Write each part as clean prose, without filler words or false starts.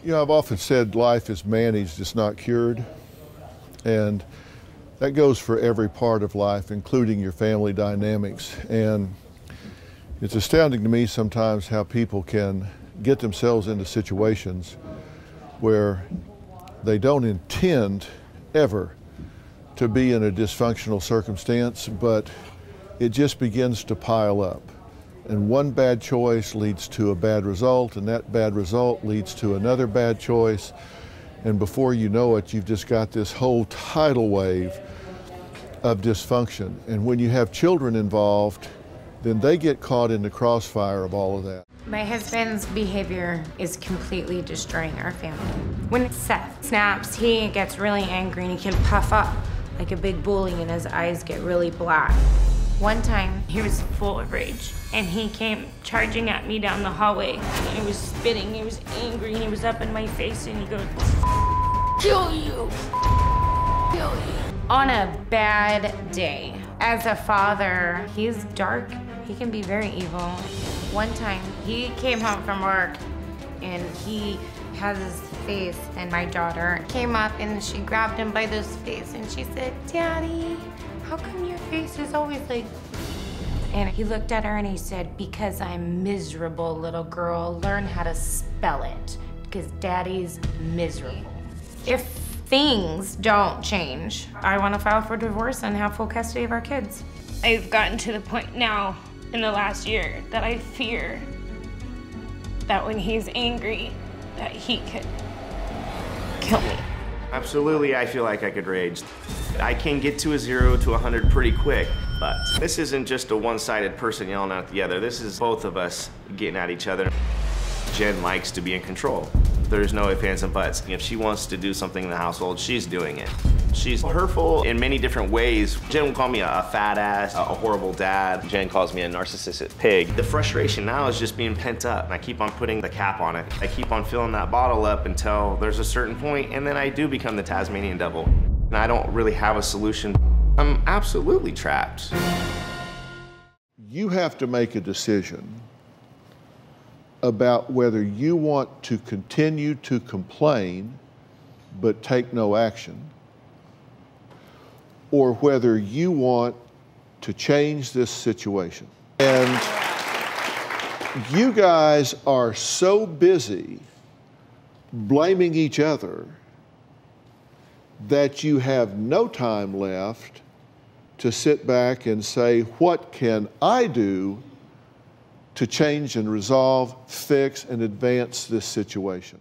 You know, I've often said life is managed, it's not cured. And that goes for every part of life, including your family dynamics. And it's astounding to me sometimes how people can get themselves into situations where they don't intend ever to be in a dysfunctional circumstance, but it just begins to pile up. And one bad choice leads to a bad result, and that bad result leads to another bad choice. And before you know it, you've just got this whole tidal wave of dysfunction. And when you have children involved, then they get caught in the crossfire of all of that. My husband's behavior is completely destroying our family. When Seth snaps, he gets really angry and he can puff up like a big bully and his eyes get really black. One time, he was full of rage and he came charging at me down the hallway. And he was spitting, he was angry, and he was up in my face and he goes, "Kill you, kill you." On a bad day, as a father, he's dark. He can be very evil. One time, he came home from work and he has his face, and my daughter came up and she grabbed him by this face and she said, "Daddy, how come your face is always like..." And he looked at her and he said, "Because I'm miserable, little girl. Learn how to spell it, because Daddy's miserable." If things don't change, I want to file for divorce and have full custody of our kids. I've gotten to the point now in the last year that I fear that when he's angry, that he could kill me. Absolutely, I feel like I could rage. I can get to a 0 to 100 pretty quick, but this isn't just a one-sided person yelling at the other. This is both of us getting at each other. Jen likes to be in control. There's no ifs, ands, and buts. If she wants to do something in the household, she's doing it. She's hurtful in many different ways. Jen will call me a fat ass, a horrible dad. Jen calls me a narcissistic pig. The frustration now is just being pent up, and I keep on putting the cap on it. I keep on filling that bottle up until there's a certain point, and then I do become the Tasmanian devil. And I don't really have a solution. I'm absolutely trapped. You have to make a decision about whether you want to continue to complain but take no action, or whether you want to change this situation. And you guys are so busy blaming each other that you have no time left to sit back and say, what can I do to change and resolve, fix, and advance this situation?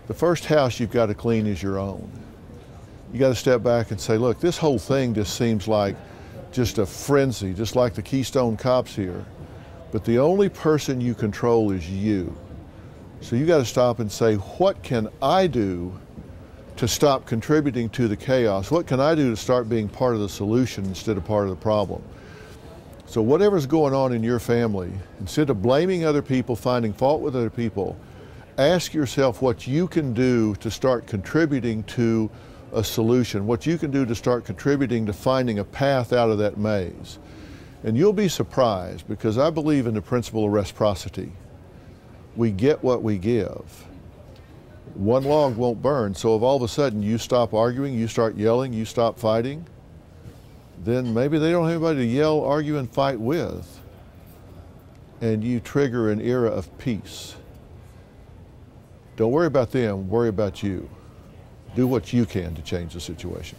The first house you've got to clean is your own. You got to step back and say, look, this whole thing just seems like just a frenzy, just like the Keystone Cops here. But the only person you control is you. So you got to stop and say, what can I do to stop contributing to the chaos? What can I do to start being part of the solution instead of part of the problem? So whatever's going on in your family, instead of blaming other people, finding fault with other people, ask yourself what you can do to start contributing to a solution, what you can do to start contributing to finding a path out of that maze. And you'll be surprised, because I believe in the principle of reciprocity. We get what we give. One log won't burn, so if all of a sudden you stop arguing, you start yelling, you stop fighting, then maybe they don't have anybody to yell, argue, and fight with. And you trigger an era of peace. Don't worry about them, worry about you. Do what you can to change the situation.